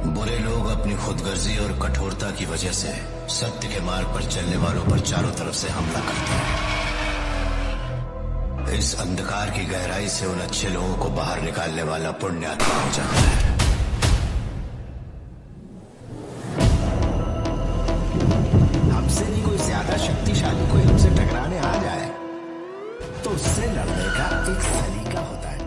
बुरे लोग अपनी खुदगर्जी और कठोरता की वजह से सत्य के मार्ग पर चलने वालों पर चारों तरफ से हमला करते हैं। इस अंधकार की गहराई से उन अच्छे लोगों को बाहर निकालने वाला पुण्य आत्मा हो जाता है। हमसे भी कोई ज्यादा शक्तिशाली कोई हमसे टकराने आ जाए तो उससे लड़ने का एक सलीका होता है।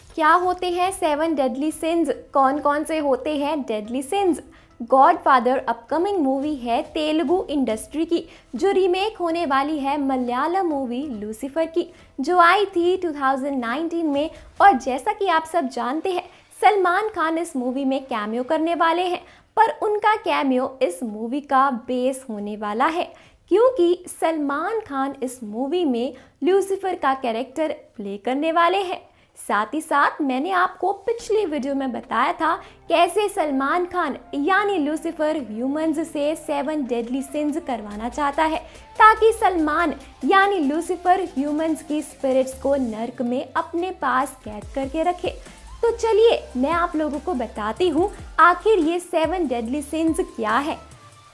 क्या होते हैं 7 डेडली सिंस? कौन कौन से होते हैं deadly since? Godfather upcoming movie है तेलुगु इंडस्ट्री की, जो रीमेक होने वाली है मलयालम मूवी लूसीफर की, जो आई थी 2019 में। और जैसा कि आप सब जानते हैं, सलमान खान इस मूवी में कैमियो करने वाले हैं, पर उनका कैमियो इस मूवी का बेस होने वाला है, क्योंकि सलमान खान इस मूवी में लूसीफर का कैरेक्टर प्ले करने वाले हैं। साथ ही साथ मैंने आपको पिछली वीडियो में बताया था कैसे सलमान खान यानी लूसीफर ह्यूमंस से 7 डेडली सिंस करवाना चाहता है, ताकि सलमान यानी लूसीफर ह्यूमंस की स्पिरिट्स को नर्क में अपने पास कैद करके रखे। तो चलिए मैं आप लोगों को बताती हूँ आखिर ये 7 डेडली सिंस क्या है।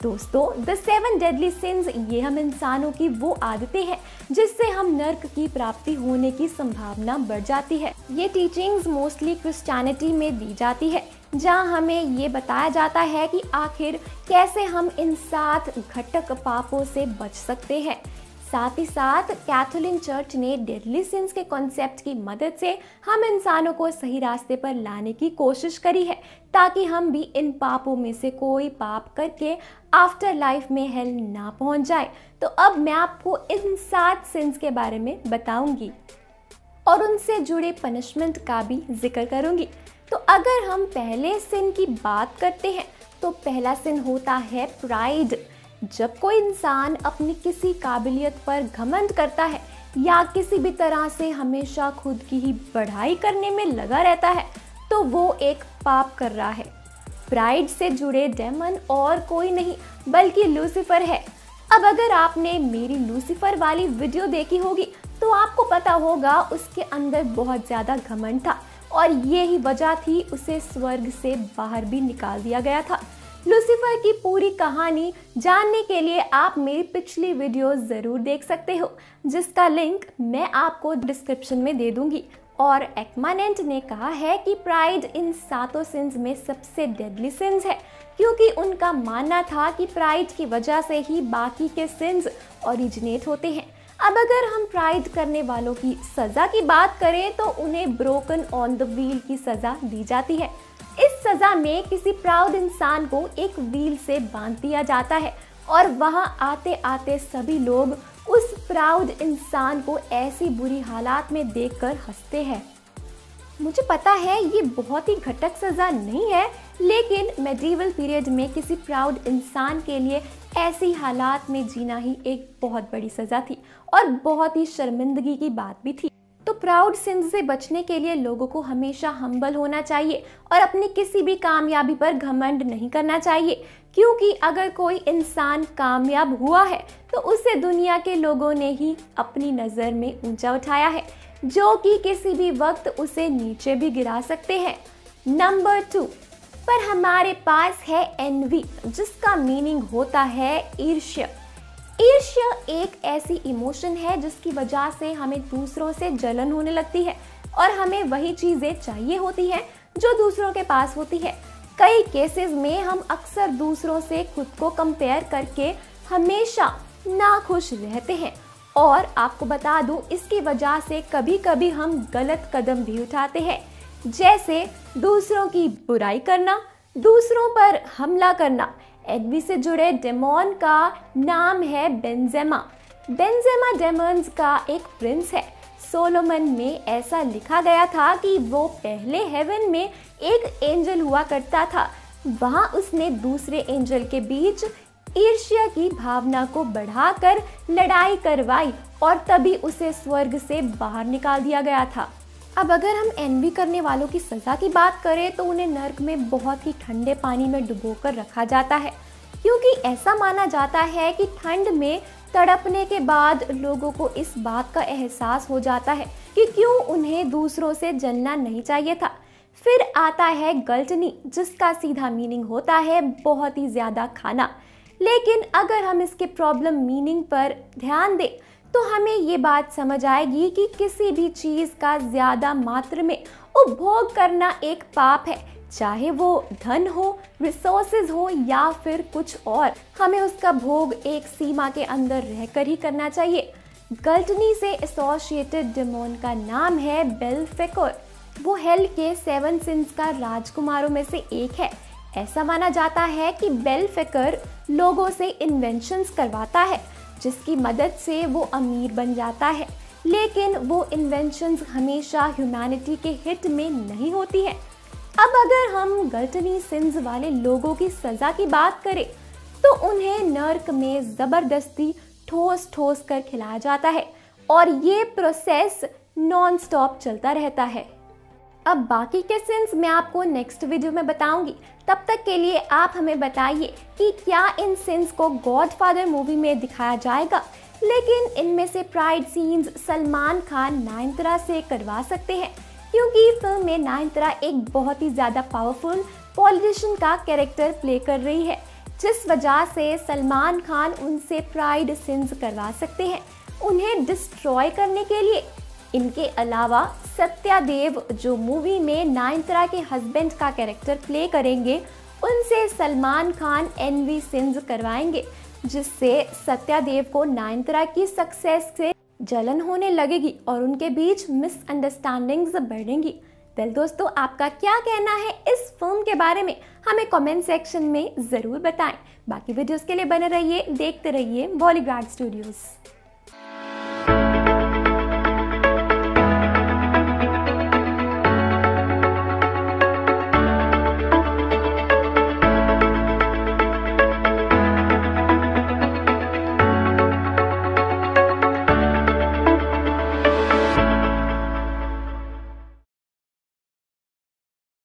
दोस्तों, द 7 डेडली सिंस ये हम इंसानों की वो आदतें हैं जिससे हम नर्क की प्राप्ति होने की संभावना बढ़ जाती है। ये टीचिंग्स मोस्टली क्रिश्चियनिटी में दी जाती है, जहाँ हमें ये बताया जाता है कि आखिर कैसे हम इन 7 घटक पापों से बच सकते हैं। साथ ही साथ कैथोलिक चर्च ने डेडली सिंस के कॉन्सेप्ट की मदद से हम इंसानों को सही रास्ते पर लाने की कोशिश करी है, ताकि हम भी इन पापों में से कोई पाप करके आफ्टर लाइफ में हेल ना पहुंच जाए। तो अब मैं आपको इन 7 सिंस के बारे में बताऊंगी और उनसे जुड़े पनिशमेंट का भी जिक्र करूंगी। तो अगर हम पहले सिन की बात करते हैं तो पहला सिन होता है प्राइड। जब कोई इंसान अपनी किसी काबिलियत पर घमंड करता है या किसी भी तरह से हमेशा खुद की ही बढ़ाई करने में लगा रहता है, तो वो एक पाप कर रहा है। प्राइड से जुड़े डेमन और कोई नहीं बल्कि लूसीफर है। अब अगर आपने मेरी लूसीफर वाली वीडियो देखी होगी तो आपको पता होगा उसके अंदर बहुत ज़्यादा घमंड था, और ये ही वजह थी उसे स्वर्ग से बाहर भी निकाल दिया गया था। लूसीफर की पूरी कहानी जानने के लिए आप मेरी पिछली वीडियो ज़रूर देख सकते हो, जिसका लिंक मैं आपको डिस्क्रिप्शन में दे दूंगी। और एक्मानेंट ने कहा है कि प्राइड इन 7 सिंस में सबसे डेडली सिंस है, क्योंकि उनका मानना था कि प्राइड की वजह से ही बाकी के सिंस ओरिजिनेट होते हैं। अब अगर हम प्राइड करने वालों की सज़ा की बात करें तो उन्हें ब्रोकन ऑन द व्हील की सज़ा दी जाती है। इस सज़ा में किसी प्राउड इंसान को एक व्हील से बांध दिया जाता है, और वहां आते आते सभी लोग उस प्राउड इंसान को ऐसी बुरी हालात में देखकर हंसते हैं। मुझे पता है ये बहुत ही घटक सज़ा नहीं है, लेकिन मेडिवल पीरियड में किसी प्राउड इंसान के लिए ऐसी हालात में जीना ही एक बहुत बड़ी सज़ा थी और बहुत ही शर्मिंदगी की बात भी थी। तो प्राउड सिंस से बचने के लिए लोगों को हमेशा हम्बल होना चाहिए और अपनी किसी भी कामयाबी पर घमंड नहीं करना चाहिए, क्योंकि अगर कोई इंसान कामयाब हुआ है तो उसे दुनिया के लोगों ने ही अपनी नज़र में ऊंचा उठाया है, जो कि किसी भी वक्त उसे नीचे भी गिरा सकते हैं। नंबर 2 पर हमारे पास है एनवी, जिसका मीनिंग होता है ईर्ष्या। ईर्ष्या एक ऐसी इमोशन है जिसकी वजह से हमें दूसरों से जलन होने लगती है और हमें वही चीज़ें चाहिए होती हैं जो दूसरों के पास होती है। कई केसेस में हम अक्सर दूसरों से खुद को कंपेयर करके हमेशा नाखुश रहते हैं, और आपको बता दूं इसकी वजह से कभी कभी हम गलत कदम भी उठाते हैं, जैसे दूसरों की बुराई करना, दूसरों पर हमला करना। एनवी से जुड़े डेमन का नाम है बेंजेमा। बेंजेमा डेमन्स का एक प्रिंस है। सोलोमन में ऐसा लिखा गया था कि वो पहले हेवन में एक एंजल हुआ करता था। वहाँ उसने दूसरे एंजल के बीच ईर्ष्या की भावना को बढ़ाकर लड़ाई करवाई और तभी उसे स्वर्ग से बाहर निकाल दिया गया था। अब अगर हम एनवी करने वालों की सज़ा की बात करें तो उन्हें नर्क में बहुत ही ठंडे पानी में डुबोकर रखा जाता है, क्योंकि ऐसा माना जाता है कि ठंड में तड़पने के बाद लोगों को इस बात का एहसास हो जाता है कि क्यों उन्हें दूसरों से जलना नहीं चाहिए था। फिर आता है गलटनी, जिसका सीधा मीनिंग होता है बहुत ही ज़्यादा खाना। लेकिन अगर हम इसके प्रॉब्लम मीनिंग पर ध्यान दें तो हमें ये बात समझ आएगी कि किसी भी चीज़ का ज़्यादा मात्रा में उपभोग करना एक पाप है, चाहे वो धन हो, रिसोर्सेज हो या फिर कुछ और। हमें उसका भोग एक सीमा के अंदर रहकर ही करना चाहिए। गलटनी से एसोसिएटेड डेमोन का नाम है बेल्फेकर। वो हेल के 7 सिंस का राजकुमारों में से एक है। ऐसा माना जाता है कि बेल्फेकर लोगों से इन्वेंशंस करवाता है, जिसकी मदद से वो अमीर बन जाता है। लेकिन वो इन्वेंशंस हमेशा ह्यूमैनिटी के हित में नहीं होती हैं। अब अगर हम गलटनी सिंस वाले लोगों की सज़ा की बात करें तो उन्हें नर्क में ज़बरदस्ती ठोस ठोस कर खिलाया जाता है और ये प्रोसेस नॉन स्टॉप चलता रहता है। अब बाकी के सिंस मैं आपको नेक्स्ट वीडियो में बताऊंगी। तब तक के लिए आप हमें बताइए कि क्या इन सिंस को गॉडफादर मूवी में दिखाया जाएगा। लेकिन इनमें से प्राइड सीन्स सलमान खान नयनतारा से करवा सकते हैं, क्योंकि फिल्म में नयनतारा एक बहुत ही ज़्यादा पावरफुल पॉलिटिशियन का कैरेक्टर प्ले कर रही है, जिस वजह से सलमान खान उनसे प्राइड सीन्स करवा सकते हैं उन्हें डिस्ट्रॉय करने के लिए। इनके अलावा सत्यादेव जो मूवी में नयनतारा के हस्बैंड का कैरेक्टर प्ले करेंगे, उनसे सलमान खान एनवी सीन्स करवाएंगे, जिससे सत्यादेव को नयनतारा की सक्सेस से जलन होने लगेगी और उनके बीच मिसअंडरस्टैंडिंग्स बढ़ेंगी। वेल दोस्तों, आपका क्या कहना है इस फिल्म के बारे में हमें कमेंट सेक्शन में ज़रूर बताएं। बाकी वीडियोस के लिए बने रहिए, देखते रहिए बॉलीग्राड स्टूडियोज़।